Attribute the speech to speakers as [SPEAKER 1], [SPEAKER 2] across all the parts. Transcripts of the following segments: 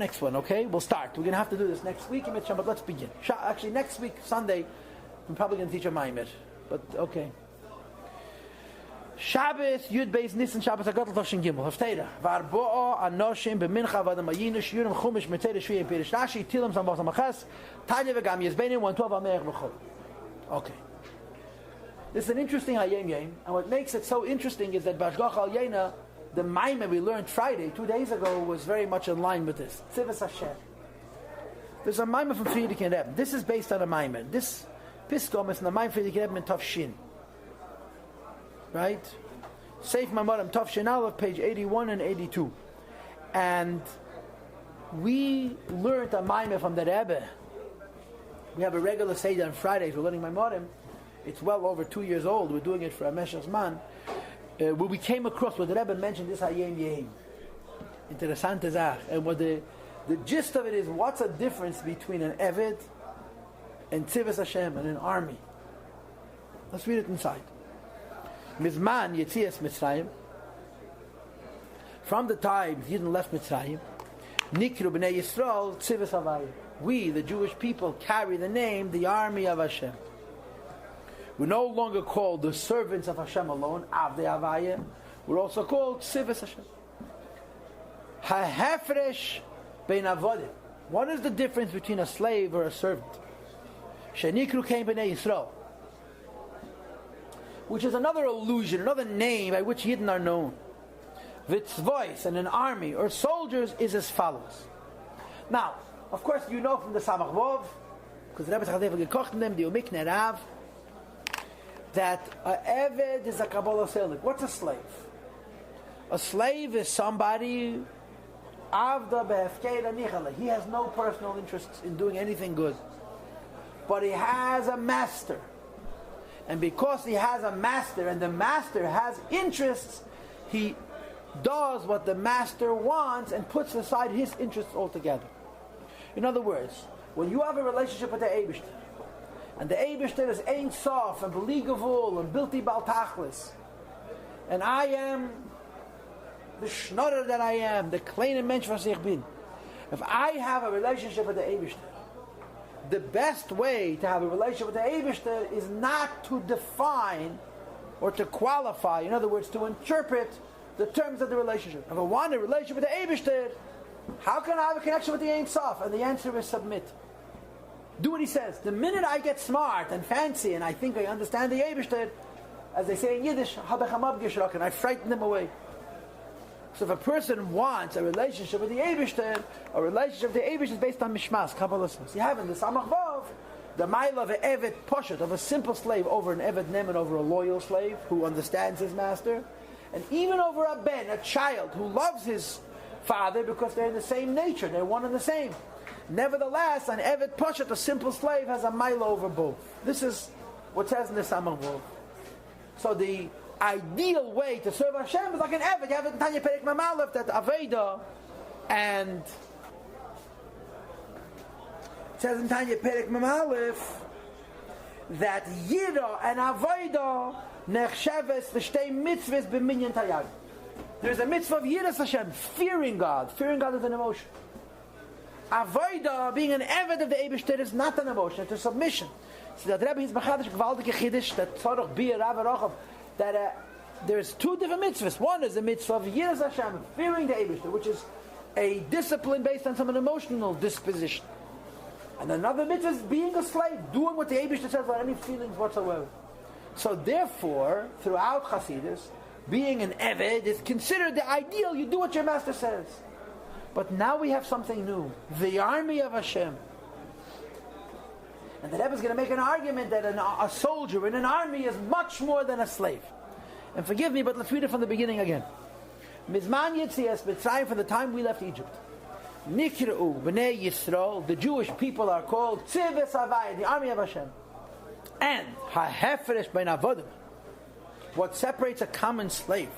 [SPEAKER 1] Next one, okay? We'll start. We're going to have to do this next week, but let's begin. Actually, next week, Sunday, I'm probably going to teach a Maimer. But, okay. Shabbos, Yud Beis Nissan, Shabbos HaGotel Toshin Gimel. Hafteira. Varbo'a Anoshim B'mincha V'adam Ayinish Yurim Chumish Metzei Shviyei Pirish Rashi Tilim Sam Bosam Achas Tanya V'gam Yezbenim 112 Ameich B'chol. Okay. This is an interesting HAYOM YOM, and what makes it so interesting is that Bashgach Al Yena, the Maimer we learned Friday, 2 days ago, was very much in line with this. Tzivas Hashem. There's a Maimer from Friedrich and Rebbe. This is based on a Maimer. This Piskom is in the Maimer Friedrich and Rebbe in Tov Shin. Right? Seif Mamarim Tov Shin Aleph, page 81 and 82. And we learned a Maimer from the Rebbe. We have a regular Seder on Fridays. We're learning Maimarim. It's well over 2 years old. We're doing it for a Meshach Zman. Where we came across what the Rebbe mentioned this HAYOM YOM. Interessante Zach. And what the gist of it is, what's the difference between an Eved and Tzivas Hashem and an army? Let's read it inside. Mizman Yetzias Mitzrayim. From the time Yidden left Mitzrayim, Nikru B'nei Yisrael Tzivas Havayim. We, the Jewish people, carry the name, the army of Hashem. We're no longer called the servants of Hashem alone, Avdei Havayim. We're also called Tzivas Hashem. Ha-hefresh bein avodim. What is the difference between a slave or a servant? Shenikru kein b'nei Yisrael, which is another allusion, another name by which Yidden are known. Vitzvois, and an army or soldiers is as follows. Now, of course, you know from the Samach Vov, because the Rebbe Tzachadeva gekocht in them, the Umikne Rav, that a Eved is a Kabbalah Selik. What's a slave? A slave is somebody Avda Behefkeira Nichala. He has no personal interest in doing anything good, but he has a master. And because he has a master and the master has interests, he does what the master wants and puts aside his interests altogether. In other words, when you have a relationship with the Eibishter, and the Eibishter is Ein Sof and Beligavul and Bilti Bal Tachlis, and I am the Schnotter that I am, the kleine Mensch was ich bin. If I have a relationship with the Eibishter, the best way to have a relationship with the Eibishter is not to define or to qualify, in other words, to interpret the terms of the relationship. If I want a relationship with the Eibishter, how can I have a connection with the Ein Sof? And the answer is submit. Do what he says. The minute I get smart and fancy and I think I understand the Eibishter, as they say in Yiddish, and I frighten them away. So if a person wants a relationship with the Eibishter, a relationship with the Eibishter is based on Mishmas, Kabbalah. You have in the Samach Vov the mile of an Eved Poshet, of a simple slave over an Eved Neman, over a loyal slave who understands his master, and even over a Ben, a child who loves his father because they're in the same nature, they're one and the same. Nevertheless, an Eved Poshet, a simple slave, has a mile over both. This is what says in the Samach Vov. So the ideal way to serve Hashem is like an Eved. You have it in Tanya Perek Mamalef that Aveda, and it says in Tanya Perek Mamalef that Yira and Aveda nechsheves l'shtei mitzvahs b'minyan tayag. There's a mitzvah of Yiras Hashem, fearing God. Fearing God is an emotion. Avodah, being an Eved of the Eibishter, is not an emotion, it's a submission. So that Rebbe is machadish gewaldige chiddush, that tzorach bi Rav Rochav, that there's two different mitzvahs. One is the mitzvah of Yiras Hashem, fearing the Eibishter, which is a discipline based on some emotional disposition. And another mitzvah is being a slave, doing what the Eibishter says without any feelings whatsoever. So therefore, throughout Chassidus, being an Eved is considered the ideal. You do what your master says. But now we have something new. The army of Hashem. And the Rebbe is going to make an argument that a soldier in an army is much more than a slave. And forgive me, but let's read it from the beginning again. Mizman Yetzias Mitzrayim, from the time we left Egypt. Nikra'u B'nei Yisrael, the Jewish people are called Tzivas Havayim, the army of Hashem. And Ha-hefresh bein avodim, what separates a common slave.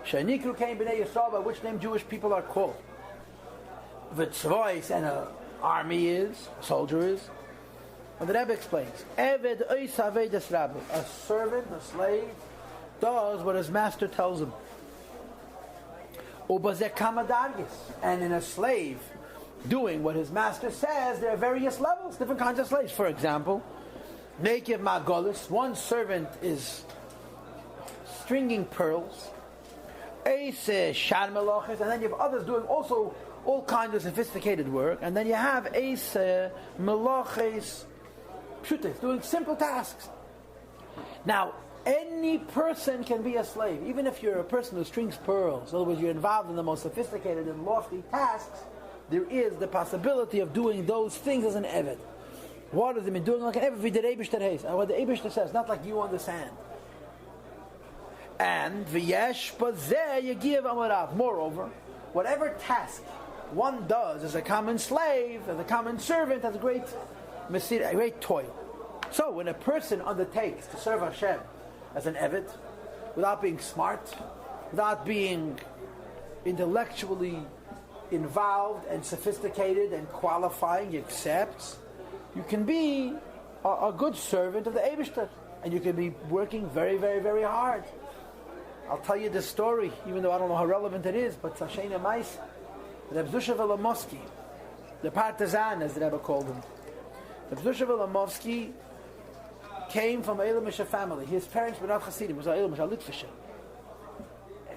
[SPEAKER 1] Shenikru kein b'nei Yisrael, by which name Jewish people are called. V'tzvois, and an army is, a soldier is. And the Rebbe explains, Eved ois avedas rabbi, a servant, a slave, does what his master tells him. Ubazek kamadargis. And in a slave doing what his master says, there are various levels, different kinds of slaves. For example, Nekev Magolis, one servant is stringing pearls. Eise Shar Meloches, and then you have others doing also all kinds of sophisticated work. And then you have Eise Meloches Pshutis, doing simple tasks. Now, any person can be a slave, even if you're a person who strings pearls. In other words, you're involved in the most sophisticated and lofty tasks. There is the possibility of doing those things as an Eved. What does it mean? Doing like an Eved, what the Eibishter says, not like you understand. And v'yesh bazeh yagiv amarav. Moreover, whatever task one does as a common slave, as a common servant, has a great toil. So when a person undertakes to serve Hashem as an Eved, without being smart, without being intellectually involved and sophisticated and qualifying, he accepts, you can be a good servant of the Eibishter, and you can be working very, very, very hard. I'll tell you this story, even though I don't know how relevant it is, but Sashena Mais, Reb Zusha Velamovsky, the partisan, as the Rebbe called him. Reb Zusha Velamovsky came from a Eilamisha family. His parents were not Hasidim, he was a Eilamisha Litvisha.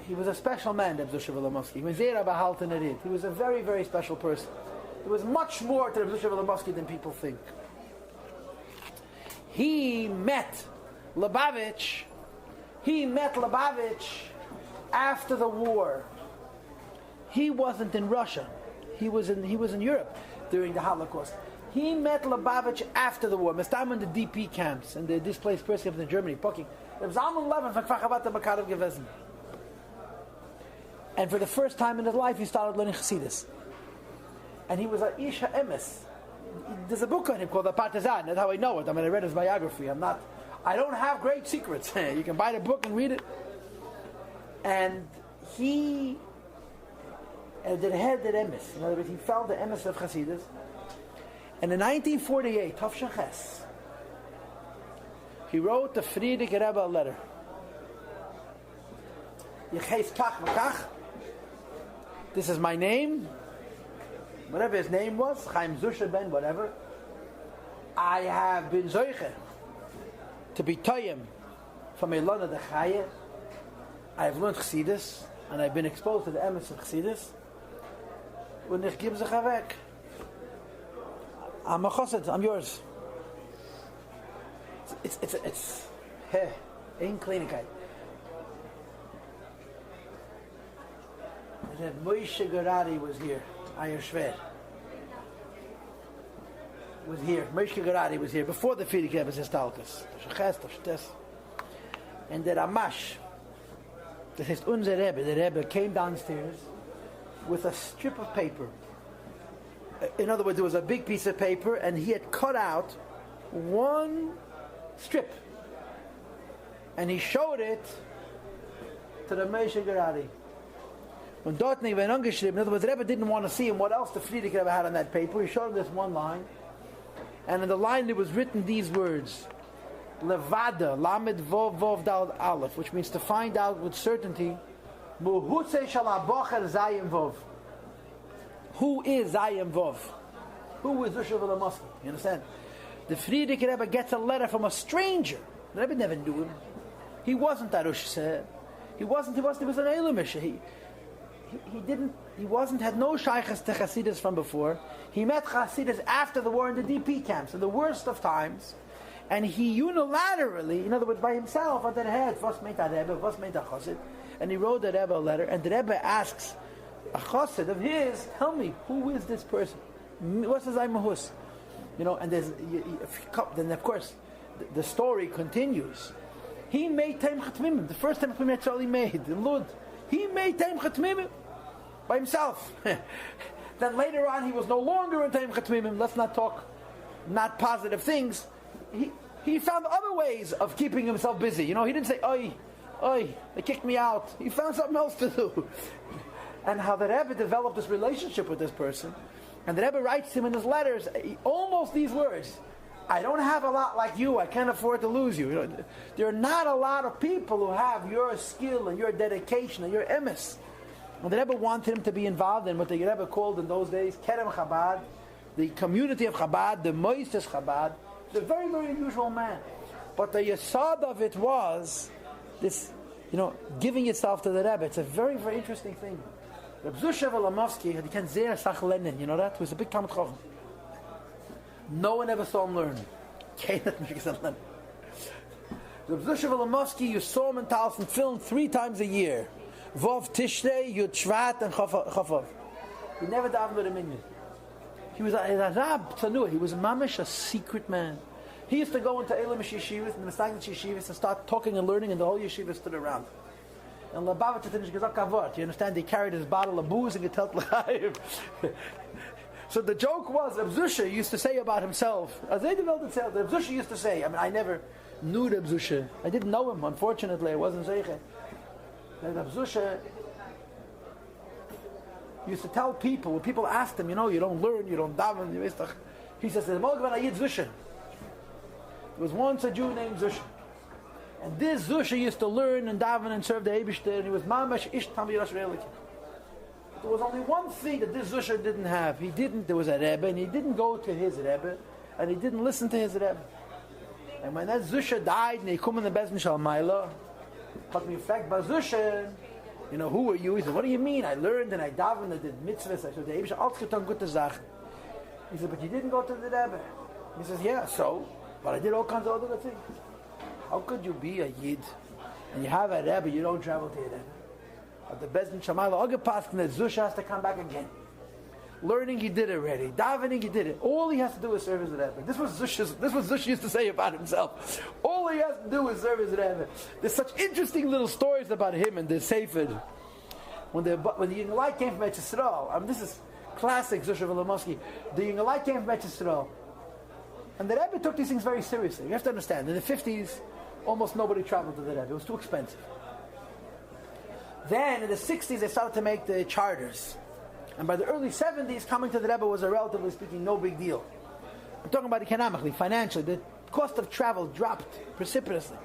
[SPEAKER 1] He was a special man, Reb Zusha Velamovsky. He was Zera Bahaltan Erid. He was a very, very special person. There was much more to Reb Zusha Velamovsky than people think. He met Lubavitch after the war. He wasn't in Russia. He was in Europe during the Holocaust. He met Lubavitch after the war. Mestam in the DP camps and the displaced persons in Germany. There was Alman Levin von Kfachabata Makarav gewesen. And for the first time in his life, he started learning Chassidus. And he was a Isha Emes. There's a book on him called The Partisan. That's how I know it. I mean, I read his biography. I don't have great secrets. You can buy the book and read it. And he did head the Emes. In other words, he found the Emes of Chassidus. And in 1948, Tov Ches, he wrote the Friedrich Rebbe a letter. Yeches Kach V'Kach. This is my name. Whatever his name was, Chaim Zusha Ben, whatever. I have been Zoiche to be Toyim from Elona de Chaye. I have learned Chassidus, and I've been exposed to the emes of Chassidus. Und ich gebe sich weg. I'm a chassid, I'm yours. It's in Kleinigkeit. That Moshe Garadi was here. Ayer Shver was here. Moshe Garadi was here before the Friedrich Rebbe's Histalkus. And the Ramash, that is unser Rebbe, the Rebbe came downstairs with a strip of paper. In other words, there was a big piece of paper, and he had cut out one strip, and he showed it to the Moshe Garadi. When Dortnig went ungeschrieben, in other words, the Rebbe didn't want to see him what else the Friedrich Rebbe had on that paper. He showed him this one line, and in the line there was written these words: Levada, Lamed Vov Vov Dal Aleph, which means to find out with certainty, Muhutse Shalabocher Zayim Vov. Who is Zayim Vov? Who is Zusha Velamovsky? You understand? The Friedrich Rebbe gets a letter from a stranger. The Rebbe never knew him. He wasn't Arush. He was an Eilamisha. Had no shaykhs to Chassidus from before. He met Chassidus after the war in the DP camps, in the worst of times, and he unilaterally, in other words, by himself, on the head, was meant a Rebbe, was meant a Chassid, and he wrote the Rebbe a letter, and the Rebbe asks a Chassid of his, tell me, who is this person? What's his Aimahus? And then of course, the story continues. He made Taim Chatmimim, the first Taim Chatmimim that's all he made, in Lud. He made Taim Chatmimim by himself. Then later on, he was no longer in Taim Chatmimim. Let's not talk not positive things. He found other ways of keeping himself busy. He didn't say, oi, they kicked me out. He found something else to do. And how the Rebbe developed this relationship with this person. And the Rebbe writes to him in his letters, almost these words: I don't have a lot like you. I can't afford to lose you. There are not a lot of people who have your skill and your dedication and your emes. And the Rebbe wanted him to be involved in what the Rebbe called in those days Kerem Chabad, the community of Chabad, the Moises Chabad. He's a very, very unusual man. But the yesod of it was this, giving yourself to the Rebbe. It's a very, very interesting thing. Reb Zusha Volomovsky had ken sehr Sach Lenin, you know that? He was a big Talmid Chacham. No one ever saw him learn. Reb Zusha Volomovsky, you saw him in Talston film 3 times a year. Vov Tishrei, Yud Shvat, and Chafov. He never davened with a minyan. He was a Rab Tzanua. He was mamish, a secret man. He used to go into Elam Yeshivas and the Mestagnet Yeshivas and start talking and learning, and the whole yeshiva stood around. And Labavat to finish Gezak Kavod. You understand? He carried his bottle of booze and Getelt L'chaim. So the joke was, Reb Zusha used to say about himself, as they developed itself, Reb Zusha used to say, I never knew Reb Zusha. I didn't know him, unfortunately. I wasn't Zeiche. Reb Zusha used to tell people, when people asked him, you don't learn, you don't daven, he says, there was once a Jew named Zusha. And this Zusha used to learn and daven and serve the Eibishter, and he was mamash ish Talmid Yisrael. There was only one thing that this Zusha didn't have. There was a Rebbe, and he didn't go to his Rebbe, and he didn't listen to his Rebbe. And when that Zusha died, and he came in the Bezdin Shalmayla, but in fact, by Zusha, who are you? He said, what do you mean? I learned and I davened, I did mitzvahs, I said, the Eibishter alles getan gute Sachen. He said, but you didn't go to the Rebbe. He says, yeah, so? But I did all kinds of other things. How could you be a Yid and you have a Rebbe, you don't travel to your Rebbe? But the Bezdin Shamayla Ogepaskin, that Zusha has to come back again. Learning, he did already. Davening, he did it. All he has to do is serve his Rebbe. This was Zusha used to say about himself. All he has to do is serve his Rebbe. There's such interesting little stories about him in the Sefer. When the Yingalai came from Eretz Yisrael, this is classic Zusha Volomovsky. The Yingalai came from Eretz Yisrael. And the Rebbe took these things very seriously. You have to understand, in the 50s, almost nobody traveled to the Rebbe. It was too expensive. Then, in the 60s, they started to make the charters. And by the early 70s, coming to the Rebbe was, relatively speaking, no big deal. I'm talking about economically, financially. The cost of travel dropped precipitously.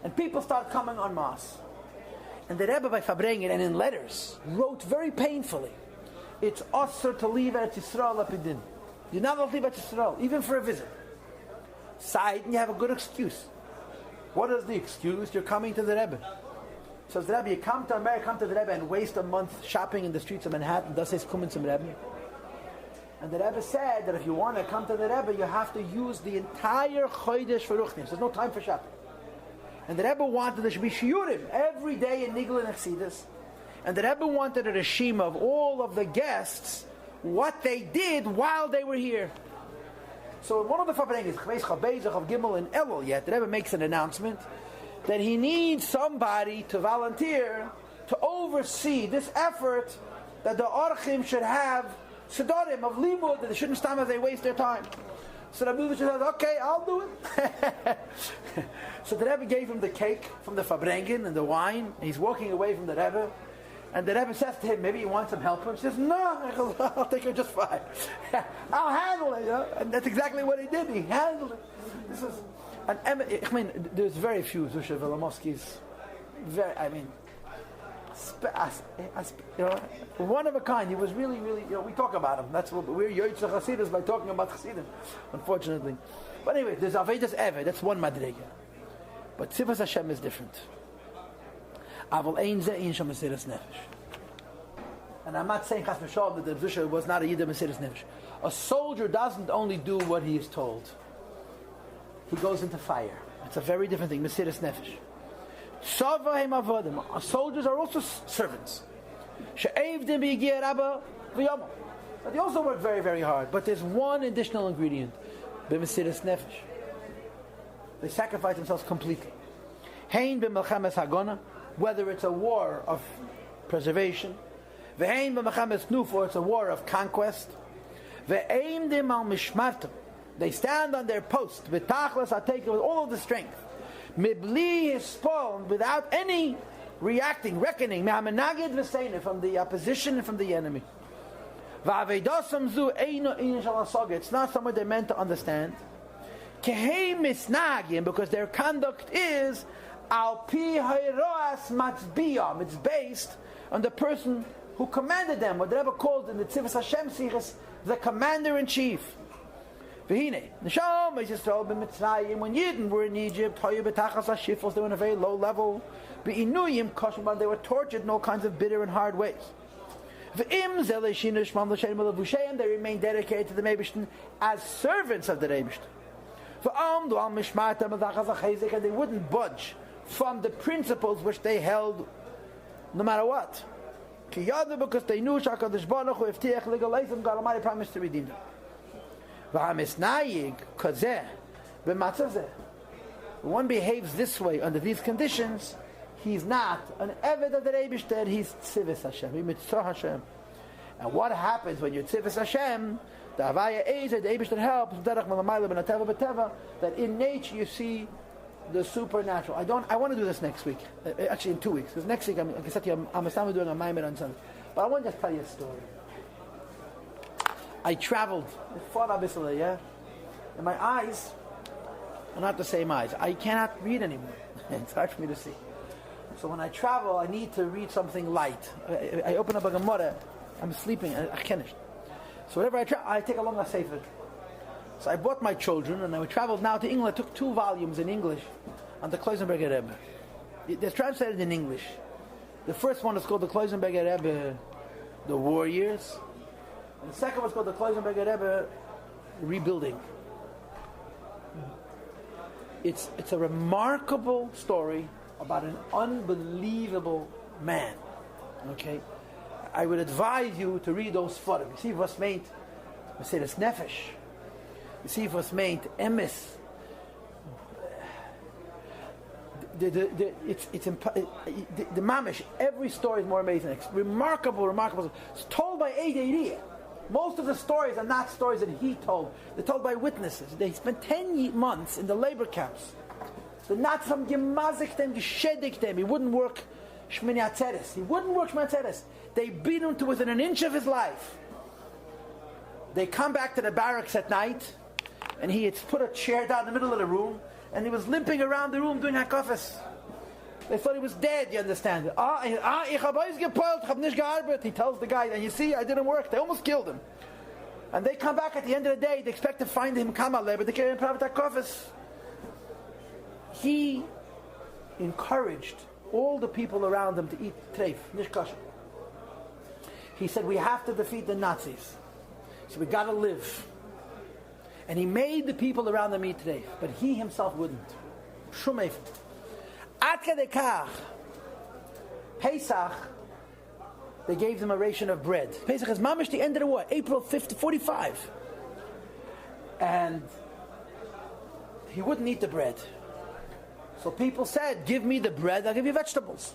[SPEAKER 1] And people started coming en masse. And the Rebbe, by Fabrengen and in letters, wrote very painfully, it's usher to leave Eretz Yisrael Lapidin. You're not allowed to leave Eretz Yisrael, even for a visit. Side, and you have a good excuse. What is the excuse? You're coming to the Rebbe. So the Rebbe, you come to America, come to the Rebbe and waste a month shopping in the streets of Manhattan. Das heißt, kommen zum Rebbe. And the Rebbe said that if you want to come to the Rebbe, you have to use the entire Chodesh for Ruchnis. There's no time for shopping. And the Rebbe wanted there should be shiurim every day in Nigla and Chassidus. And the Rebbe wanted a regime of all of the guests, what they did while they were here. So one of the Fabrenges, Chbeis Chabezach of Gimel and Elul, yet the Rebbe makes an announcement that he needs somebody to volunteer to oversee this effort that the Orchim should have Sedorim of Limud, that they shouldn't stand as they waste their time. So the Rebbe says, okay, I'll do it. So the Rebbe gave him the cake from the Fabrengen and the wine, and he's walking away from the Rebbe. And the Rebbe says to him, maybe you want some help? He says, no, I'll take it just fine. I'll handle it. And that's exactly what he did. He handled it. This is there's very few Zusha Volomovskys. One of a kind. He was really, really, we talk about him. That's what we're Yoitza Chasidus by talking about Chasidim, unfortunately. But anyway, there's Avedas Eved. That's one Madrega. But Tzivas Hashem is different. And I'm not saying Chas V'Shalom that the Zusha was not a Yid Mesiras Nefesh. A soldier doesn't only do what he is told. He goes into fire. It's a very different thing. Mesiras Nefesh. Soldiers are also servants. But they also work very, very hard. But there's one additional ingredient. Mesiras Nefesh. They sacrifice themselves completely. Whether it's a war of preservation, or it's a war of conquest, they stand on their post with all of the strength, without any reacting, reckoning from the opposition and from the enemy. It's not something they're meant to understand, because their conduct is Al pi hayroas matzbiyam. It's based on the person who commanded them, what the Rebbe called in the Tzivos Hashem Sichos, the commander-in-chief. V'hine, Nisham, Yisrael b'Mitzrayim, when Yidden were in Egypt, Hayu b'tachas hashifos, they were on a very low level. V'inuyim koshman, they were tortured in all kinds of bitter and hard ways. V'im zeleshinu shmam l'shem l'vusheim, they remained dedicated to the Meibishten as servants of the Meibishten. V'amdu al mishmartam l'tachas hachezek, and they wouldn't budge from the principles which they held, no matter what. Because they knew Shakadosh Baruch Hu Iftiach Legaleism, God Almighty promised to redeem them. When one behaves this way under these conditions, he's not an Eved of the Eibishter, he's Tzivos Hashem, he's Mitzvah Hashem. And what happens when you're Tzivos Hashem? The Havaya is that the Eibishter helps that in nature you see the supernatural. I want to do this next week. Actually, in 2 weeks. Because next week, like I said to you, I'm doing a Maimer on Sunday. But I want to just tell you a story. I traveled, yeah? And my eyes are not the same eyes. I cannot read anymore. It's hard for me to see. So when I travel, I need to read something light. I open up a Gemara, I'm sleeping, I finished. So whenever I take a longer sefer. So I brought my children, and I traveled now to England. I took 2 volumes in English on the Kloisenberger Rebbe. They're translated in English. The first one is called the Kloisenberger Rebbe, The Warriors. And the second one is called the Kloisenberger Rebbe, Rebuilding. It's a remarkable story about an unbelievable man. Okay? I would advise you to read those photos. You see what's made, Mercedes Nefesh. You see if was made emes. The mamish. Every story is more amazing. It's remarkable. It's told by Eidei. Most of the stories are not stories that he told. They're told by witnesses. They spent 10 months in the labor camps. The Nazis from gemazik them, geshedik them. He wouldn't work Shmini Atzeres. They beat him to within an inch of his life. They come back to the barracks at night, and he had put a chair down in the middle of the room, and he was limping around the room doing hakafas. They thought he was dead, you understand? He tells the guy, and you see, I didn't work. They almost killed him. And they come back at the end of the day, they expect to find him kamaleh, but they can't have hakafas. He encouraged all the people around him to eat treif, nish kosher. He said, we have to defeat the Nazis. So we got to live. And he made the people around him eat treif, but he himself wouldn't. Shum eif. Ad kedei kach, Pesach, they gave them a ration of bread. Pesach is mamish the end of the war, April 5th, 45. And he wouldn't eat the bread. So people said, give me the bread, I'll give you vegetables.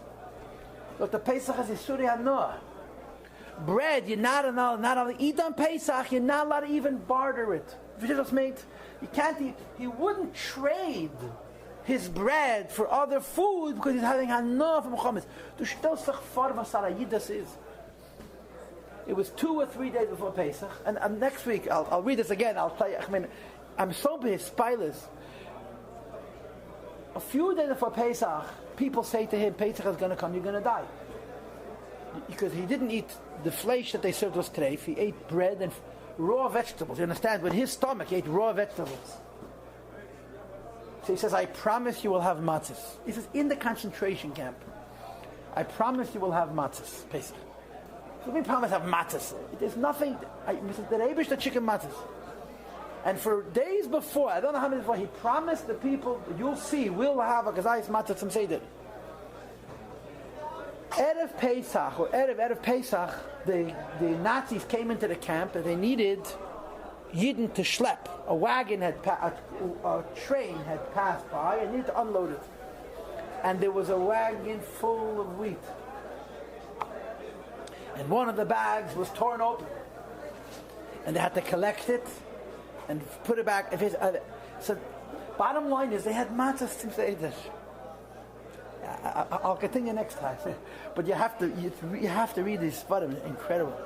[SPEAKER 1] Look, the Pesach is Yisuri HaNoah. Bread, you're not allowed to eat on Pesach, you're not allowed to even barter it. You can't eat. He wouldn't trade his bread for other food because he's having Hanah from Chometz. It was 2 or 3 days before Pesach, and next week I'll read this again. I'll tell you. I'm so spielers. A few days before Pesach, people say to him, Pesach is going to come, you're going to die. Because he didn't eat the flesh that they served was treif. He ate bread and raw vegetables. You understand? With his stomach, he ate raw vegetables. So he says, I promise you will have matzahs. He says, in the concentration camp, I promise you will have matzahs. Pesach. So we promise to have matzahs. There's nothing. The Reibish, the chicken matzahs. And for days before, I don't know how many before, he promised the people, you'll see, we'll have a gazayis matzahs and seder. Erev Pesach, or Erev Pesach, the Nazis came into the camp and they needed Yidden to schlep. A train had passed by and needed to unload it. And there was a wagon full of wheat. And one of the bags was torn open. And they had to collect it and put it back. So bottom line is they had matzahs to seder. I'll continue next time, but you have to read these. Incredible.